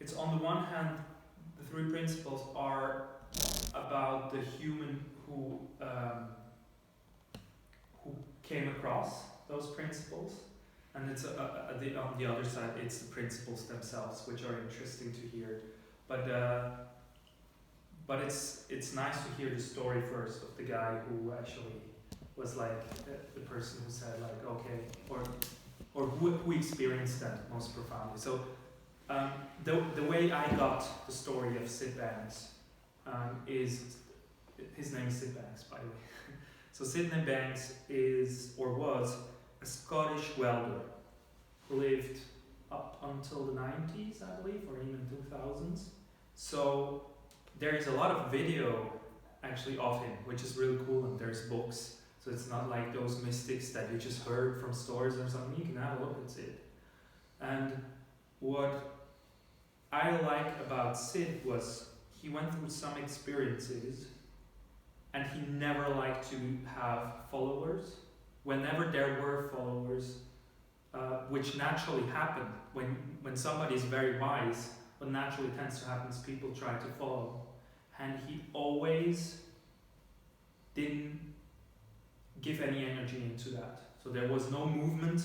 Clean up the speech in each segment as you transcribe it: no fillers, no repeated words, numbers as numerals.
it's on the one hand, the three principles are about the human who came across those principles, and it's on the other side, it's the principles themselves, which are interesting to hear. But it's nice to hear the story first of the guy who actually was like the person who said like okay, or who experienced that most profoundly. So the way I got the story of Syd Banks is, his name is Syd Banks, by the way. So Syd Banks is, or was, a Scottish welder who lived up until the 90s, I believe, or even 2000s. So there is a lot of video actually of him, which is really cool, and there's books. So it's not like those mystics that you just heard from stories or something. You can have a look at Syd. And what I like about Syd was he went through some experiences and he never liked to have followers. Whenever there were followers, which naturally happen when somebody is very wise, what naturally tends to happen is people try to follow. And he always didn't give any energy into that. So there was no movement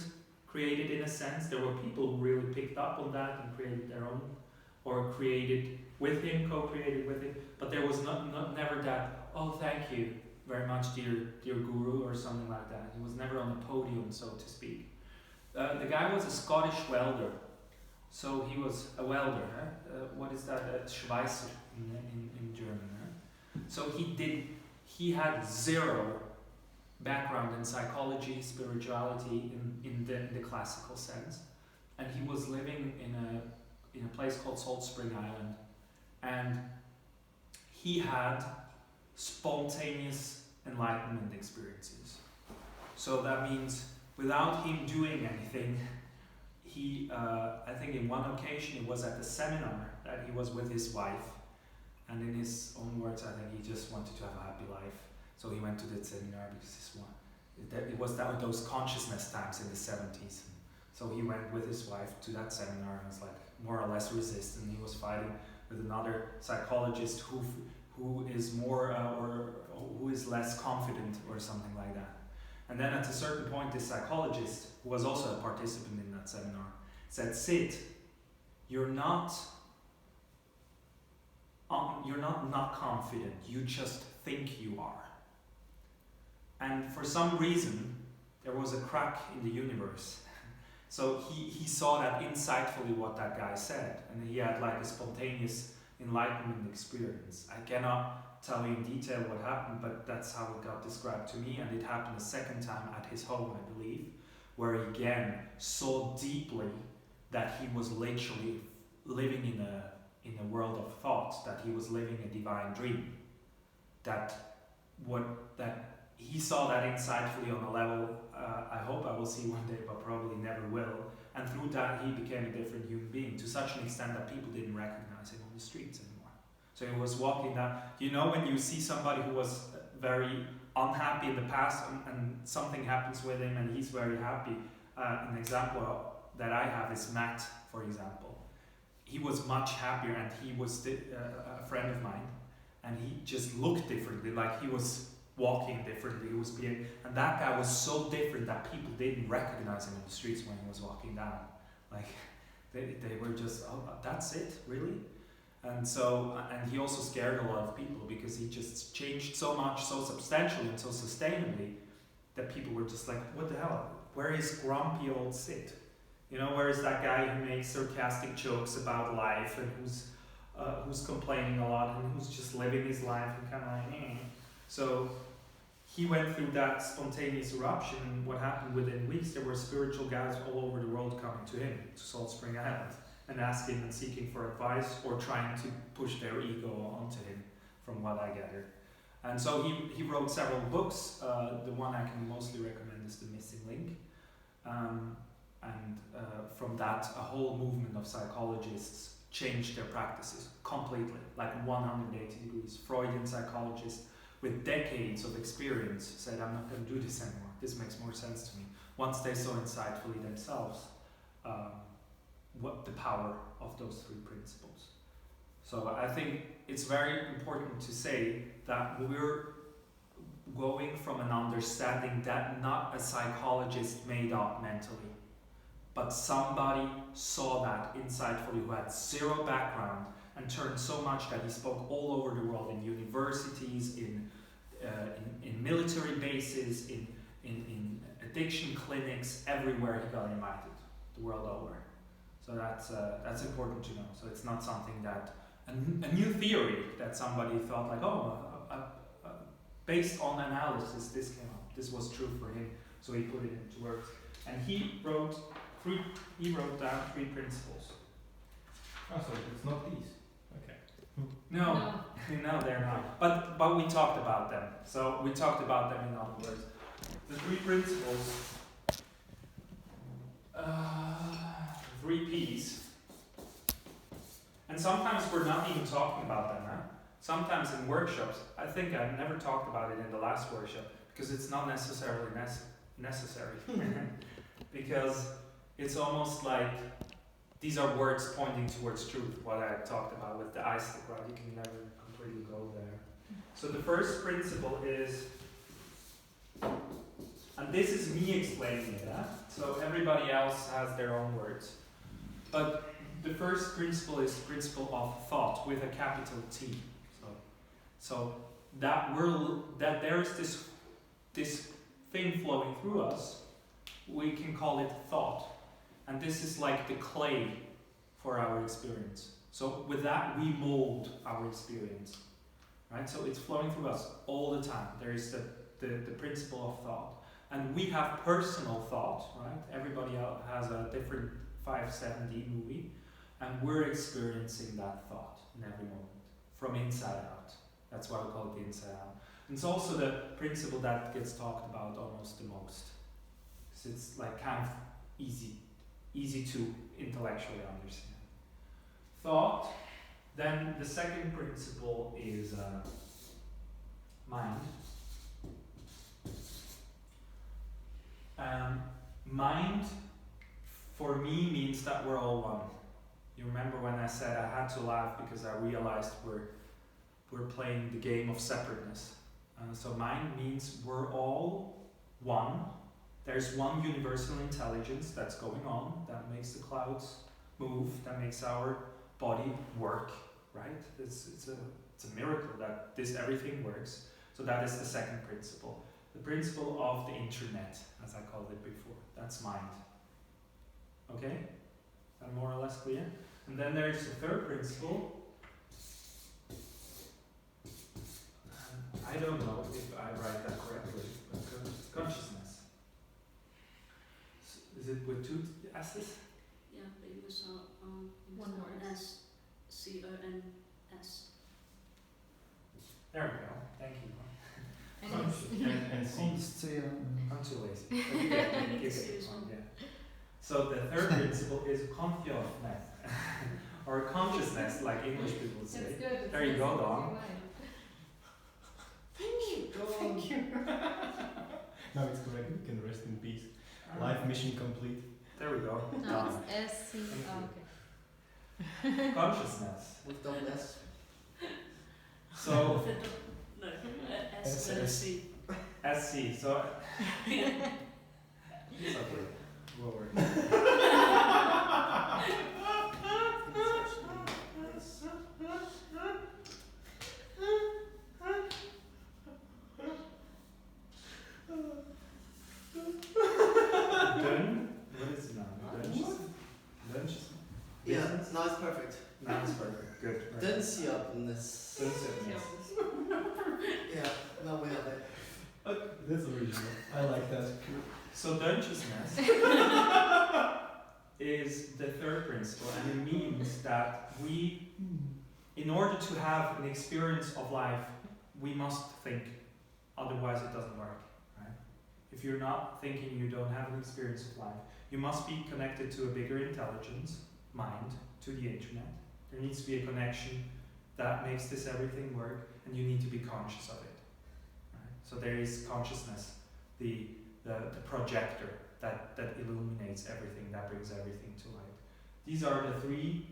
created in a sense. There were people who really picked up on that and created their own, or created with him, co-created with him. But there was never that, oh thank you very much dear guru, or something like that. He was never on the podium, so to speak. The guy was a Scottish welder. So he was a welder. What is that? Schweißer in German. So he had zero background in psychology, spirituality in the classical sense, and he was living in a place called Salt Spring Island, and he had spontaneous enlightenment experiences. So that means without him doing anything, he, I think in one occasion it was at the seminar that he was with his wife, and in his own words, I think he just wanted to have a happy life. So he went to the seminar because it was those consciousness times in the 70s. So he went with his wife to that seminar and was like more or less resistant. He was fighting with another psychologist who is more or who is less confident or something like that. And then at a certain point, this psychologist, who was also a participant in that seminar, said, Syd, you're not confident, you just think you are. And for some reason, there was a crack in the universe. So he saw that insightfully what that guy said, and he had like a spontaneous enlightenment experience. I cannot tell you in detail what happened, but that's how it got described to me, and it happened a second time at his home, I believe, where he again saw deeply that he was literally living in a world of thought, that he was living a divine dream. That he saw that insightfully on a level I hope I will see one day, but probably never will. And through that, he became a different human being, to such an extent that people didn't recognize him on the streets anymore. So he was walking down. You know, when you see somebody who was very unhappy in the past and something happens with him and he's very happy. An example that I have is Matt, for example. He was much happier, and he was a friend of mine, and he just looked differently, like he was walking differently, he was being, and that guy was so different that people didn't recognize him in the streets when he was walking down. Like they were just, oh, that's it, really? And so, and he also scared a lot of people because he just changed so much, so substantially and so sustainably that people were just like, what the hell? Where is grumpy old Syd? You know, where is that guy who makes sarcastic jokes about life and who's complaining a lot and who's just living his life and kind of like, So he went through that spontaneous eruption, and what happened within weeks, there were spiritual guides all over the world coming to him, to Salt Spring Island, and asking and seeking for advice or trying to push their ego onto him, from what I gathered. And so he wrote several books. The one I can mostly recommend is The Missing Link. From that, a whole movement of psychologists changed their practices completely, like 180 degrees. Freudian psychologists with decades of experience said, I'm not going to do this anymore. This makes more sense to me. Once they saw insightfully themselves what the power of those three principles. So I think it's very important to say that we're going from an understanding that not a psychologist made up mentally, but somebody saw that insightfully who had zero background and turned so much that he spoke all over the world, in universities, in military bases, in addiction clinics, everywhere he got invited, the world over. So that's important to know. So it's not something that a new theory that somebody thought like, based on analysis, this came up. This was true for him, so he put it into words. And he wrote down three principles. Oh, so it's not these. Okay. No, no, they're not. But we talked about them. So we talked about them in other words. The three principles, 3 P's. And sometimes we're not even talking about them, huh? Sometimes in workshops, I think I've never talked about it in the last workshop because it's not necessarily necessary. Because it's almost like these are words pointing towards truth, what I talked about with the eye stick, right? You can never completely go there. So the first principle is, and this is me explaining it, huh? So everybody else has their own words. But the first principle is the principle of thought with a capital T. So that there is this thing flowing through us, we can call it thought. And this is like the clay for our experience. So with that, we mold our experience, right? So it's flowing through us all the time. There is the principle of thought. And we have personal thought, right? Everybody else has a different 570 movie. And we're experiencing that thought in every moment, from inside out. That's why we call it the inside out. And it's also the principle that gets talked about almost the most. So it's like kind of easy to intellectually understand. Thought. Then the second principle is mind. Mind, for me, means that we're all one. You remember when I said I had to laugh because I realized we're playing the game of separateness. So mind means we're all one. There's one universal intelligence that's going on that makes the clouds move, that makes our body work, right? It's a miracle that everything works. So that is the second principle. The principle of the internet, as I called it before. That's mind. Okay? That more or less clear? And then there's the third principle. I don't know if I write that correctly, but consciousness. Is it with 2 S's? Yeah, they use one word. S, C-O-N-S. There we go. Thank you. And see. I'm too lazy. But you get it. Yeah. So the third principle is consciousness, or consciousness, like English people say. It's good. There you go, Dawn. Thank you. No, it's correct. You can rest in peace. Life mission complete. There we go. No, Done. it's S-C. Okay. Consciousness. With double S. So No, S-C. SC. So it's okay. We'll work. What is it now? Lunch? Yeah, now it's perfect. Now it's perfect. Good. Right. Densiyapness. Yeah, now we have it. That's original. I like that. So consciousness is the third principle, and it means that we, in order to have an experience of life, we must think. Otherwise, it doesn't work. Right? If you're not thinking, you don't have an experience of life. You must be connected to a bigger intelligence, mind, to the internet. There needs to be a connection that makes this everything work, and you need to be conscious of it. Right? So there is consciousness, the projector that illuminates everything, that brings everything to light. These are the three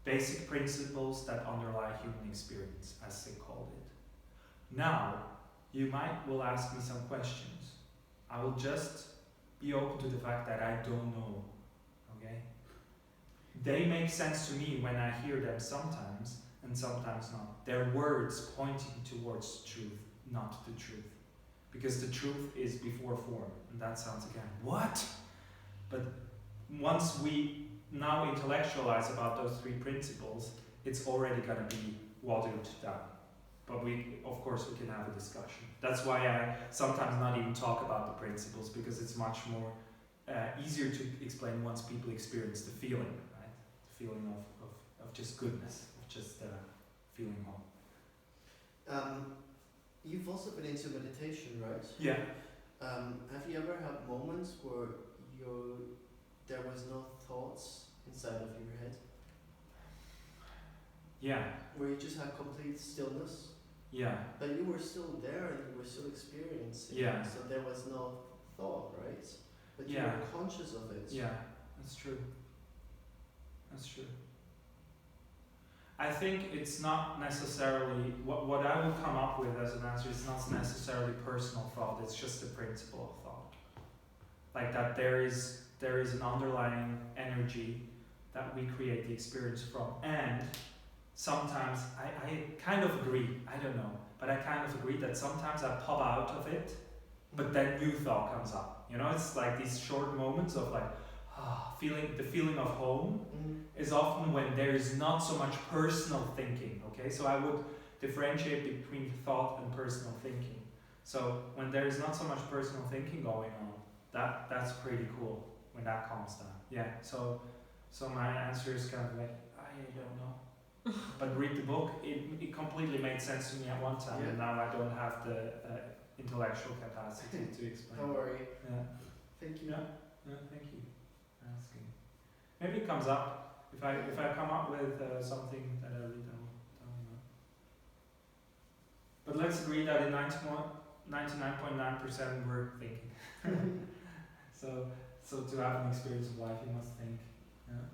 basic principles that underlie human experience, as they called it. Now, you will ask me some questions. I will just be open to the fact that I don't know. Okay? They make sense to me when I hear them sometimes, and sometimes not. They're words pointing towards truth, not the truth. Because the truth is before form. And that sounds again, what? But once we now intellectualize about those three principles, it's already going to be watered down. But of course, we can have a discussion. That's why I sometimes not even talk about the principles, because it's much more easier to explain once people experience the feeling, right? The feeling of just goodness, of just feeling home. You've also been into meditation, right? Yeah. Have you ever had moments where there was no thoughts inside of your head? Yeah. Where you just had complete stillness? Yeah. But you were still there and you were still experiencing Yeah. it, so there was no thought, right? But you Yeah. were conscious of it. Yeah, that's true. That's true. I think it's not necessarily, what I will come up with as an answer is not necessarily personal thought, it's just a principle of thought. Like that there is an underlying energy that we create the experience from. And sometimes, I kind of agree, I don't know, but I kind of agree that sometimes I pop out of it, but then new thought comes up. You know, it's like these short moments of like, the feeling of home is often when there is not so much personal thinking, okay? So I would differentiate between thought and personal thinking. So when there is not so much personal thinking going on, that's pretty cool when that calms down. Yeah, so my answer is kind of like, I don't know. But read the book, it completely made sense to me at one time, and now I don't have the intellectual capacity to explain. Don't worry. Yeah. Thank you. Yeah, thank you for asking. Maybe it comes up if I come up with something that I really don't know. But let's agree that in 99.9% we're thinking. So to have an experience of life, you must think. Yeah.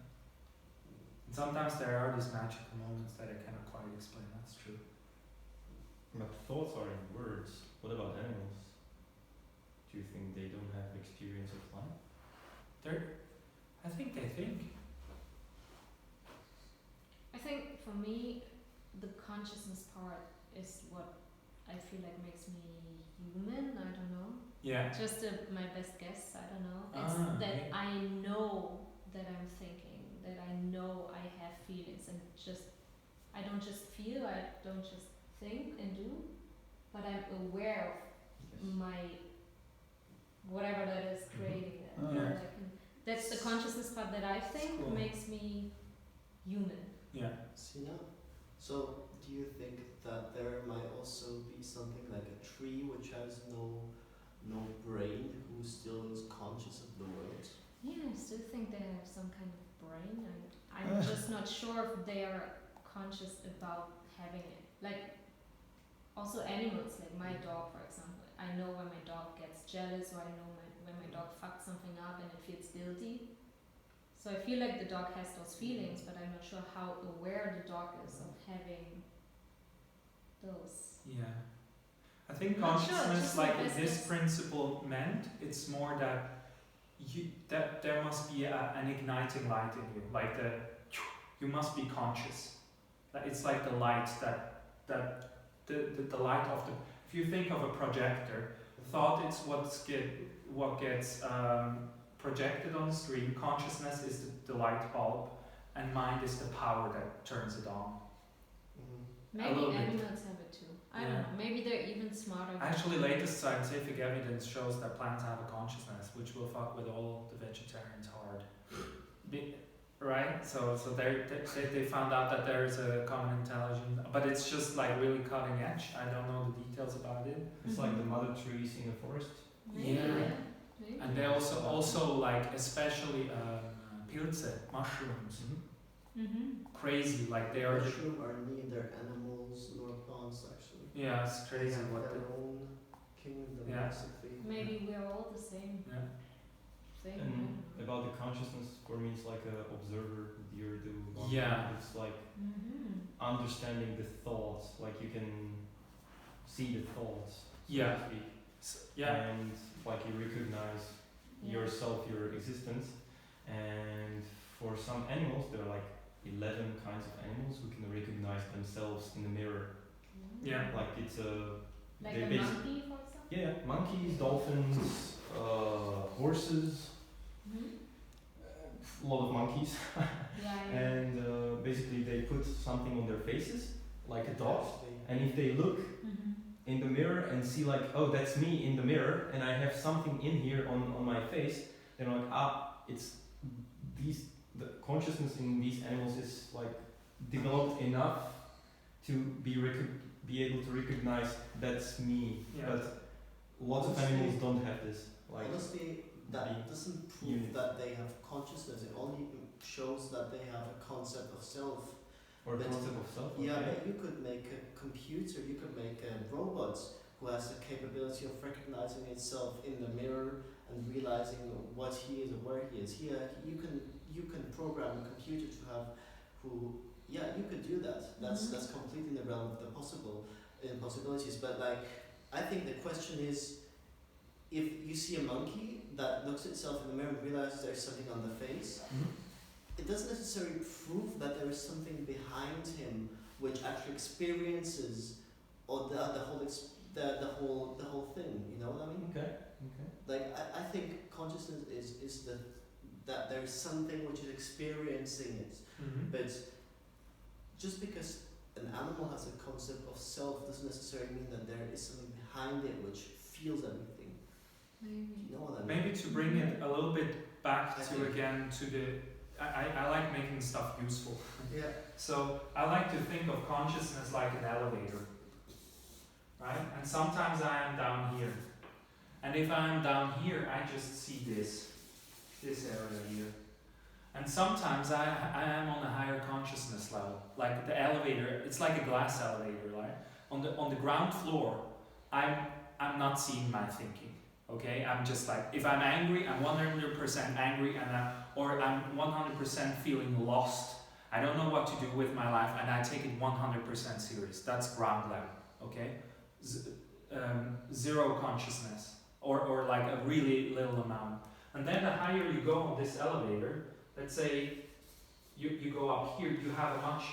And sometimes there are these magical moments that I cannot quite explain. That's true. But thoughts are in words. What about animals? Do you think they don't have experience of life? I think they think. I think for me, the consciousness part is what I feel like makes me human. I don't know. Yeah. Just my best guess. I don't know. It's that okay. I know that I'm thinking, that I know I have feelings, and I don't just feel, I don't just think and do, but I'm aware of my whatever that is creating that. Yeah. Like, that's the consciousness part that I think Cool. makes me human. Yeah. See now? So, do you think that there might also be something like a tree which has no brain, who still is conscious of the world? Yeah, I still think they have some kind of brain. I'm just not sure if they are conscious about having it. Like, also animals, like my dog, for example. I know when my dog gets jealous, or I know when my dog fucks something up and it feels guilty. So I feel like the dog has those feelings, but I'm not sure how aware the dog is of having those. Yeah. I think Not sure, consciousness, just like my best this guess. principle meant, it's more that that there must be an igniting light in you, like you must be conscious. That it's like the light that the light of the. If you think of a projector, thought is what gets projected on the screen. Consciousness is the light bulb, and mind is the power that turns it on. Maybe little bit. animals have it too. I don't Yeah. know. Maybe they're even smarter. than Actually, us. latest scientific evidence shows that plants have a consciousness, which will fuck with all the vegetarians hard. Right? So they found out that there is a common intelligence, but it's just like really cutting edge. I don't know the details about it. It's like the mother trees in the forest. Maybe, Yeah. Maybe. And they also like especially pilze, mushrooms. Crazy, like they are. Mushrooms are neither animals nor plants, actually. Yeah, it's They crazy have what their the. own kingdom, Yeah. basically. Maybe we're all the same Yeah. thing. I And don't know. about the consciousness, for me, it's like an observer. You're the one. Yeah. It's like Mm-hmm. understanding the thoughts. Like you can see the thoughts. So Yeah. to speak. Yeah. And like you recognize Yeah. yourself, your existence. And for some animals, there are like 11 kinds of animals who can recognize themselves in the mirror. Yeah. Like it's a Like they a basi- monkey, for example. yeah, monkeys, dolphins, horses, Mm-hmm. a lot of monkeys, Yeah, yeah. and basically they put something on their faces, like a dot, Actually, and if they look Mm-hmm. in the mirror and see like, oh, that's me in the mirror, and I have something in here on my face, they're like, it's the consciousness in these animals is like developed enough to be able to recognize that's me. Yeah. But lots of animals don't have this. Like honestly, that being doesn't prove unit. that they have consciousness. It only shows that they have a concept of self. or But- concept of self. Yeah, okay. but you could make a computer, you could make a robot who has the capability of recognizing itself in the mirror and realizing what he is or where he is. Here, you can program a computer to have who. Yeah, you could do that. Mhm. That's completely in the realm of the possibilities. But like, I think the question is, if you see a monkey that looks itself in the mirror and realizes there's something on the face, Mhm. it doesn't necessarily prove that there is something behind him which actually experiences or the whole thing. You know what I mean? Okay. Okay. Like I think consciousness is that there is something which is experiencing it. Mm-hmm. But just because an animal has a concept of self doesn't necessarily mean that there is something behind it which feels everything. Maybe. You know what I mean? Maybe to bring it a little bit back I to think- again to the I like making stuff useful. Yeah. So I like to think of consciousness like an elevator. Right? And sometimes I am down here. And if I am down here, I just see this area here. And sometimes I am on a higher consciousness level. Like the elevator, it's like a glass elevator, right? On the ground floor, I'm not seeing my thinking. Okay? I'm just like, if I'm angry, I'm 100% angry, or I'm 100% feeling lost. I don't know what to do with my life, and I take it 100% serious. That's ground level. Okay? Zero consciousness, or like a really little amount. And then the higher you go on this elevator, let's say you go up here, you have a much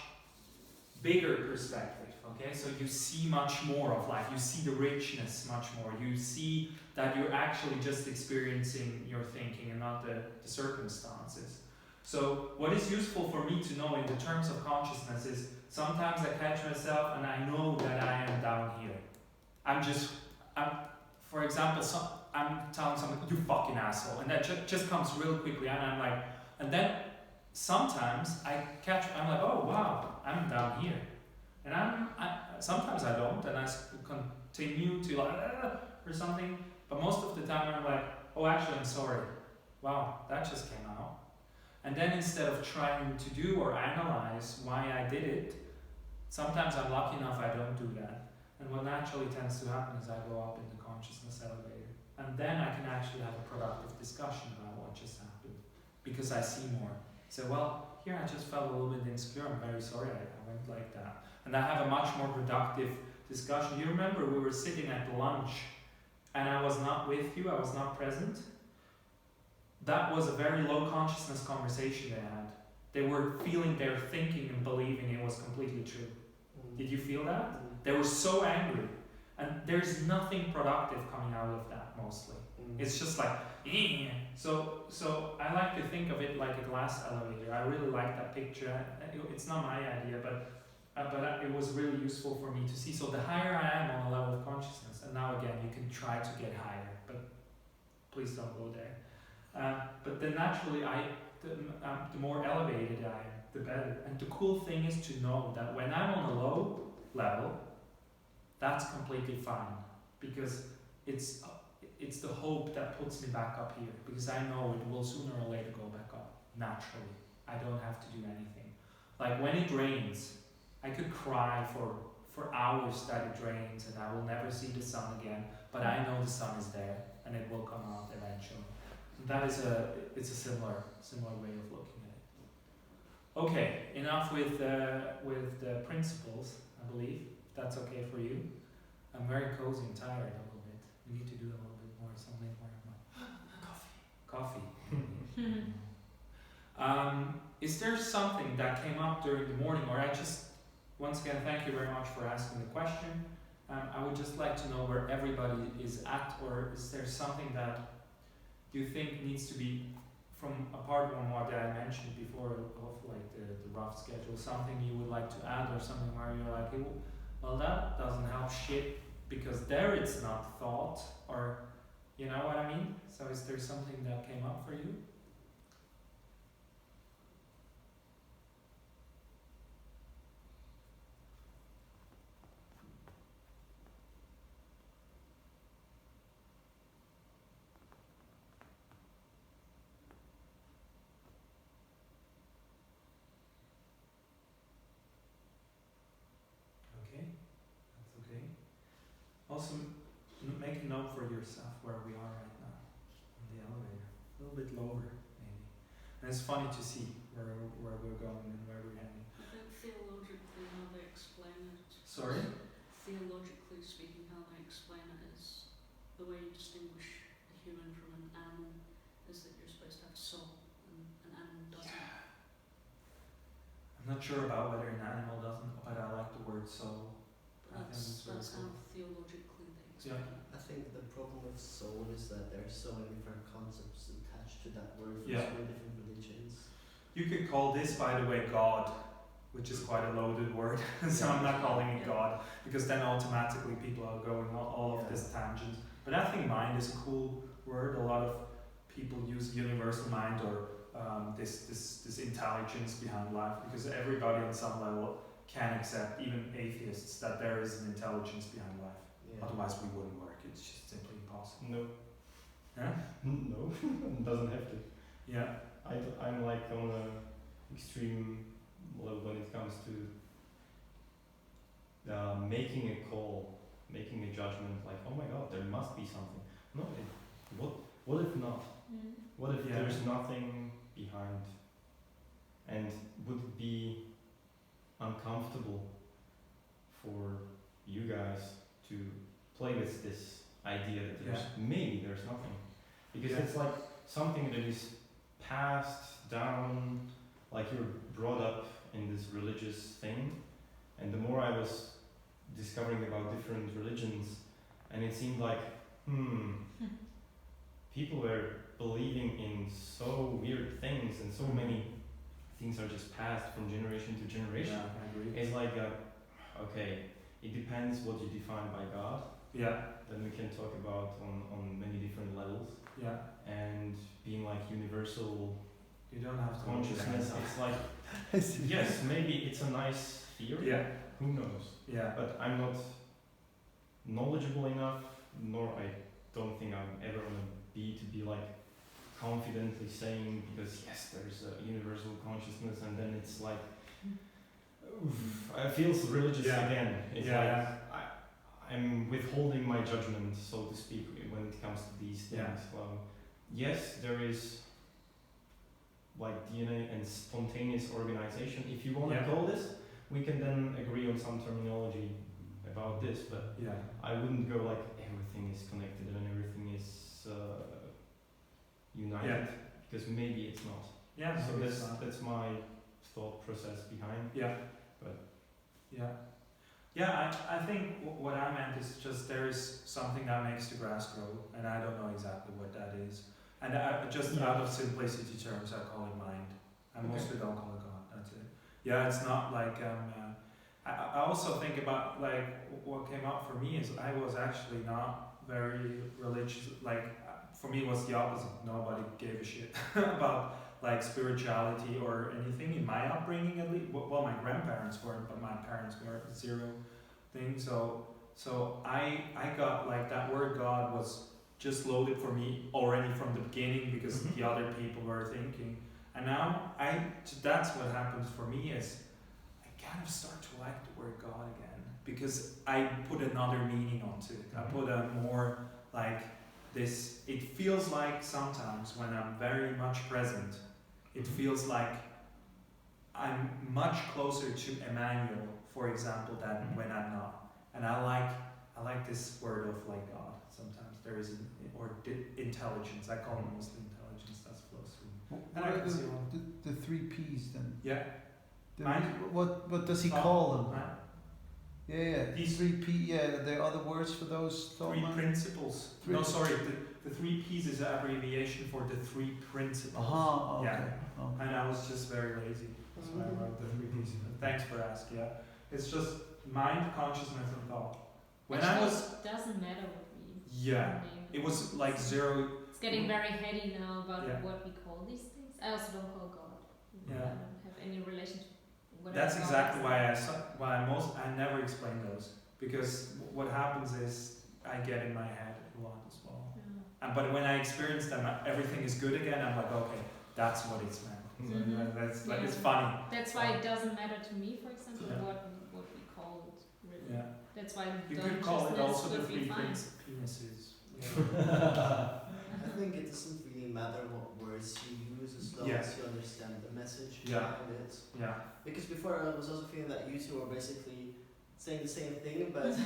bigger perspective, okay? So you see much more of life, you see the richness much more, you see that you're actually just experiencing your thinking and not the circumstances. So what is useful for me to know in the terms of consciousness is sometimes I catch myself and I know that I am down here. For example, I'm telling someone, you fucking asshole, and that just comes real quickly, and I'm like, and then sometimes I'm like, oh wow, I'm down here, and sometimes I don't, and I continue to like, or something, but most of the time I'm like, oh actually I'm sorry, wow, that just came out, and then instead of trying to do or analyze why I did it, sometimes I'm lucky enough I don't do that. And what naturally tends to happen is I go up in the consciousness elevator. And then I can actually have a productive discussion about what just happened. Because I see more. So, well, here I just felt a little bit insecure. I'm very sorry I went like that. And I have a much more productive discussion. You remember we were sitting at lunch and I was not with you, I was not present. That was a very low consciousness conversation they had. They were feeling their thinking and believing it was completely true. Did you feel that? They were so angry, and there's nothing productive coming out of that mostly. It's just like, so I like to think of it like a glass elevator. I really like that picture. It's not my idea, but it was really useful for me to see. So the higher I am on a level of consciousness, and now again you can try to get higher, but please don't go there. But then naturally, the more elevated I am, the better. And the cool thing is to know that when I'm on a low level, that's completely fine, because it's the hope that puts me back up here, because I know it will sooner or later go back up naturally. I don't have to do anything. Like when it rains, I could cry for hours that it rains and I will never see the sun again, but I know the sun is there and it will come out eventually. that is it's a similar way of looking at it. Okay, enough with the principles. I believe that's okay for you. I'm very cozy and tired a little bit. We need to do a little bit more something more. Coffee. Is there something that came up during the morning, or once again, thank you very much for asking the question. I would just like to know where everybody is at, or is there something that you think needs to be, from apart from what I mentioned before of like the rough schedule, something you would like to add, or something where you're like, well, that doesn't help shit because there it's not thought, or you know what I mean? So is there something that came up for you? Okay, that's okay. Also, make a note for yourself where we are right now on the elevator. A little bit lower, maybe. And it's funny to see where we're going and where we're heading. I think theologically how they explain it. Sorry? Theologically speaking, how they explain it is the way you distinguish a human from an animal is that you're supposed to have a soul, and an animal doesn't. Yeah. I'm not sure about whether an animal doesn't, but I like the word soul. But that's how theologically they explain it. I think the problem with soul is that there are so many different concepts attached to that word from Yeah. so many different religions. You could call this, by the way, God, which is quite a loaded word. So I'm not calling it God, because then automatically people are going all of this tangent. But I think mind is a cool word. A lot of people use universal mind or this intelligence behind life, because everybody on some level can accept, even atheists, that there is an intelligence behind life. Yeah. Otherwise we wouldn't work. It's just simply impossible. No. Huh? No, it doesn't have to. Yeah. I'm like on a extreme level when it comes to making a call, making a judgment, like, oh my god, there must be something. No, what if not? What if there's nothing behind? And would it be uncomfortable for you guys to play with this idea that maybe there's nothing? Because it's like something that is passed down, like you're brought up in this religious thing, and the more I was discovering about different religions, and it seemed like, people were believing in so weird things, and so many things are just passed from generation to generation. Yeah, I agree. It's like, okay, it depends what you define by God. Yeah. Then we can talk about on many different levels. Yeah. And being like universal You don't have to consciousness, it's like, yes, maybe it's a nice theory. Yeah. Who knows? Yeah. But I'm not knowledgeable enough, nor I don't think I'm ever gonna be like confidently saying, because yes, there's a universal consciousness, and then it's like, it feels religious again. It's like I'm withholding my judgment, so to speak, when it comes to these things. Yes, there is like DNA and spontaneous organization. If you want to call this, we can then agree on some terminology about this, but I wouldn't go like everything is connected and everything is united, because maybe it's not. Yeah. So that's my thought process behind. I think what I meant is just there is something that makes the grass grow, and I don't know exactly what that is. And out of simplicity terms, I call it mind. I mostly don't call it God. That's it. Yeah, it's not like I also think about like what came up for me is I was actually not very religious. Like for me, it was the opposite. Nobody gave a shit about like spirituality or anything in my upbringing, at least. Well, my grandparents weren't, but my parents were zero thing. So I got like that word God was just loaded for me already from the beginning, because the other people were thinking. And now that's what happens for me is I kind of start to like the word God again, because I put another meaning onto it. I put a more like this, it feels like sometimes when I'm very much present, it feels like I'm much closer to Emmanuel, for example, than when I'm not. And I like this word of like God. Sometimes there is intelligence. I call it mostly intelligence that flows through. What are the 3 P's then? Yeah. What does he Thought, call them? mind. Yeah, These 3 P. Yeah, there are other words for those. Thought 3 mind? principles. Three- No, sorry. The 3 P's is an abbreviation for the 3 principles. Aha. Okay. Yeah. Okay. And I was just very lazy. That's why I wrote the 3 P's. Thanks for asking. Yeah. It's just mind, consciousness, and thought. When Actually, I was. it doesn't matter what we Yeah. name It was like 0. It's getting very heady now about Yeah. what we call these things. I also don't call God. Yeah. I don't have any relation to whatever. That's God exactly is. why I never explain those, because what happens is I get in my head a lot as well. Yeah. But when I experience them, everything is good again. I'm like, okay, that's what it's meant. Mhm. That's like, Yeah. it's funny. That's why it doesn't matter to me, for example, Yeah. what we call it. Really. Yeah. That's why You could call it consciousness also the would be 3 fine. penises. I think it doesn't really matter what words you use as long Yeah. as you understand the message Yeah. behind it. Yeah. Because before I was also feeling that you two were basically saying the same thing, but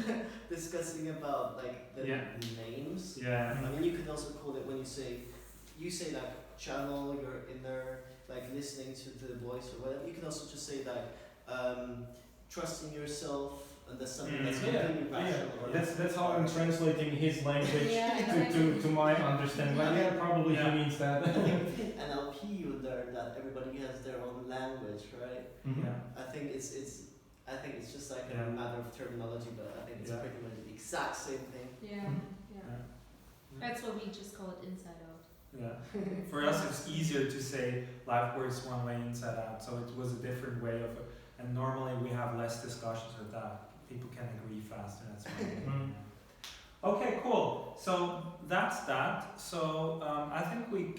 discussing about like the Yeah. names. Yeah. I mean, you could also call it when you say like channel your inner, like listening to the voice or whatever. You can also just say like trusting yourself, and that's something that's completely rational. or That's how I'm translating his language Yeah, exactly. to my understanding. Like, yeah, probably Yeah. he means that. I think in NLP you learn that everybody has their own language, right? Yeah. I think it's just like Yeah. a matter of terminology, but I think it's Yeah. pretty much the exact same thing. Yeah, yeah. Yeah. That's what we just call it inside out. Yeah. For us, it's easier to say life works one way inside out. So it was a different way of it. And normally we have less discussions with that. People can agree faster. That's why. Okay, cool. So that's that. So I think we